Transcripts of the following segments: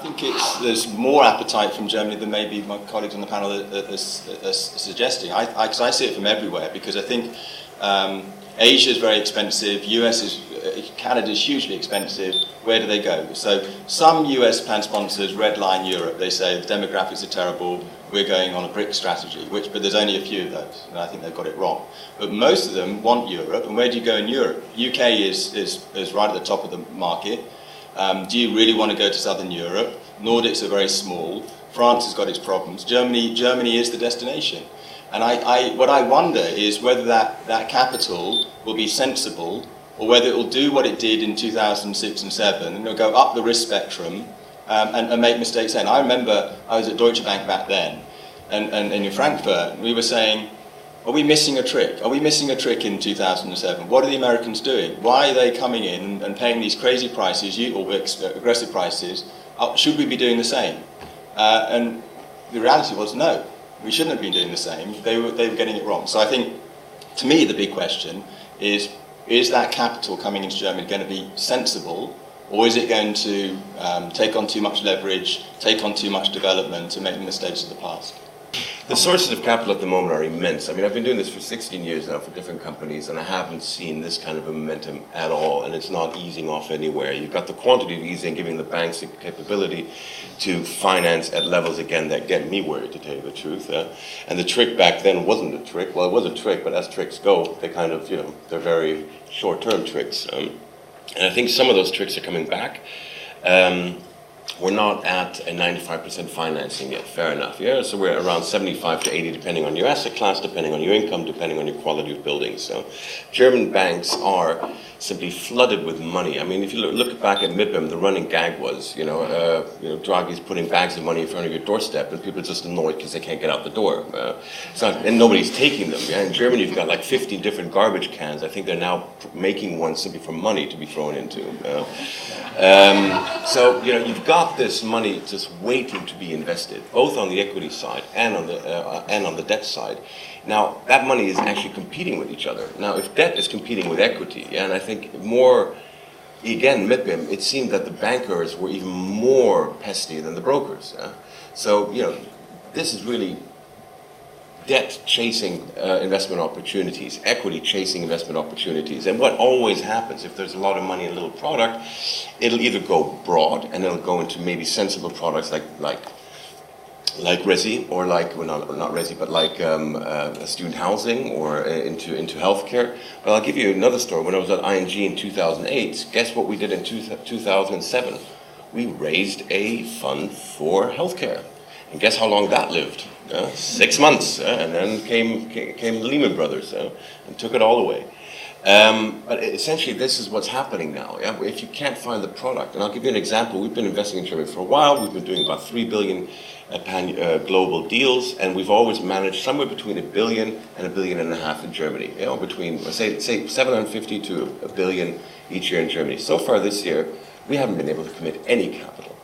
think there's more appetite from Germany than maybe my colleagues on the panel are suggesting. Because I see it from everywhere, because I think Asia is very expensive, Canada is hugely expensive. Where do they go? So some US plan sponsors redline Europe. They say the demographics are terrible, we're going on a BRIC strategy, but there's only a few of those, and I think they've got it wrong. But most of them want Europe, and where do you go in Europe? UK is right at the top of the market. Do you really want to go to Southern Europe? Nordics are very small. France has got its problems. Germany is the destination. And what I wonder is whether that capital will be sensible, or whether it will do what it did in 2006 and 2007, and it'll go up the risk spectrum and make mistakes then. I remember I was at Deutsche Bank back then, and in Frankfurt, we were saying, are we missing a trick? Are we missing a trick in 2007? What are the Americans doing? Why are they coming in and paying these crazy prices, or aggressive prices? Should we be doing the same? And the reality was no. We shouldn't have been doing the same. They were getting it wrong. So I think, to me, the big question is that capital coming into Germany going to be sensible, or is it going to take on too much leverage, take on too much development, and make the mistakes of the past? The sources of capital at the moment are immense. I mean, I've been doing this for 16 years now for different companies, and I haven't seen this kind of a momentum at all, and it's not easing off anywhere. You've got the quantity of easing, giving the banks the capability to finance at levels, again, that get me worried, to tell you the truth. And the trick back then wasn't a trick. Well, it was a trick, but as tricks go, they kind of, they're very short-term tricks. And I think some of those tricks are coming back. We're not at a 95% financing yet, fair enough, yeah? So we're around 75 to 80, depending on your asset class, depending on your income, depending on your quality of buildings. So German banks are simply flooded with money. I mean, if you look back at MIPIM, the running gag was, Draghi's putting bags of money in front of your doorstep, and people are just annoyed because they can't get out the door. And nobody's taking them. Yeah? In Germany, you've got like 50 different garbage cans. I think they're now making one simply for money to be thrown into. So you've got this money just waiting to be invested, both on the equity side and on the debt side. Now, that money is actually competing with each other. Now, if debt is competing with equity, and I think more, again, MIPIM, it seemed that the bankers were even more pesky than the brokers. So, this is really debt chasing investment opportunities, equity chasing investment opportunities. And what always happens, if there's a lot of money in a little product, it'll either go broad, and it'll go into maybe sensible products like resi, or not resi, but like student housing, or into healthcare. But I'll give you another story. When I was at ING in 2008, guess what we did in 2007? We raised a fund for healthcare. And guess how long that lived? 6 months. And then came the Lehman Brothers and took it all away. But essentially, this is what's happening now. Yeah? If you can't find the product, and I'll give you an example. We've been investing in Germany for a while. We've been doing about 3 billion global deals, and we've always managed somewhere between $1 billion and $1.5 billion in Germany. Between say 750 to $1 billion each year in Germany. So far this year, we haven't been able to commit any capital.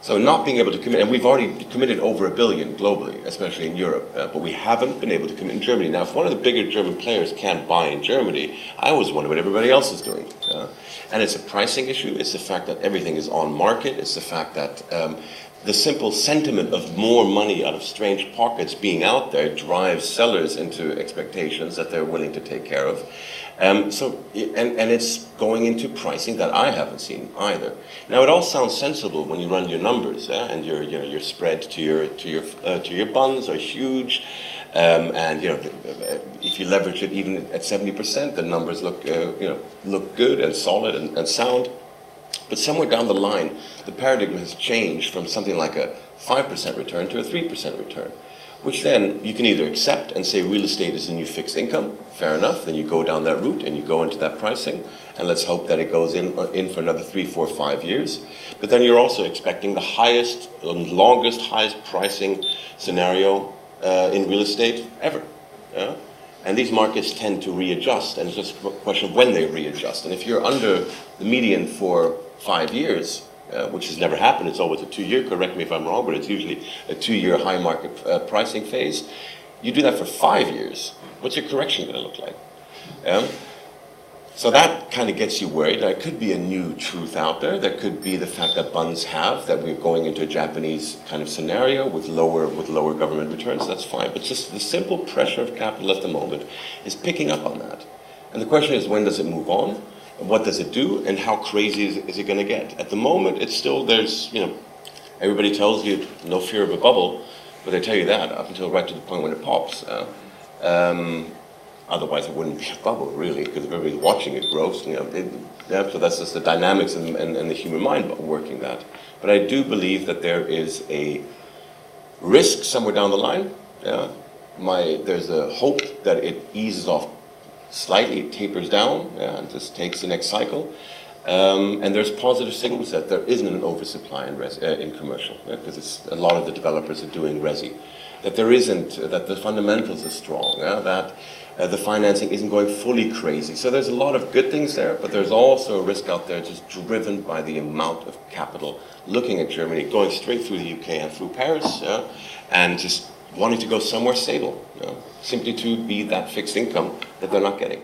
So not being able to commit, and we've already committed over $1 billion globally, especially in Europe, but we haven't been able to commit in Germany. Now, if one of the bigger German players can't buy in Germany, I always wonder what everybody else is doing. And it's a pricing issue. It's the fact that everything is on market. It's the fact that the simple sentiment of more money out of strange pockets being out there drives sellers into expectations that they're willing to take care of. And it's going into pricing that I haven't seen either. Now, it all sounds sensible when you run your numbers, and your spread to your bonds are huge, and if you leverage it even at 70%, the numbers look good and solid and sound. But somewhere down the line, the paradigm has changed from something like a 5% return to a 3% return, which then you can either accept and say real estate is a new fixed income. Fair enough. Then you go down that route and you go into that pricing, and let's hope that it goes in for another 3, 4, 5 years. But then you're also expecting the highest pricing scenario in real estate ever. Yeah? And these markets tend to readjust, and it's just a question of when they readjust. And if you're under the median for 5 years, which has never happened, it's always a 2-year, correct me if I'm wrong, but it's usually a 2-year high market pricing phase. You do that for 5 years, what's your correction going to look like? So that kind of gets you worried. There could be a new truth out there. There could be the fact that bonds have, that we're going into a Japanese kind of scenario with lower government returns. That's fine. But just the simple pressure of capital at the moment is picking up on that. And the question is, when does it move on? What does it do? And how crazy is it going to get? At the moment, it's still, there's, everybody tells you no fear of a bubble, but they tell you that up until right to the point when it pops. Otherwise, it wouldn't be a bubble, really, because if everybody's watching it grow. So that's just the dynamics and the human mind working that. But I do believe that there is a risk somewhere down the line. There's a hope that it eases off slightly, it tapers down, and just takes the next cycle. And there's positive signals that there isn't an oversupply in commercial, because a lot of the developers are doing resi. That there isn't, that the fundamentals are strong, that the financing isn't going fully crazy. So there's a lot of good things there, but there's also a risk out there just driven by the amount of capital looking at Germany, going straight through the UK and through Paris, and just wanting to go somewhere stable, simply to be that fixed income that they're not getting.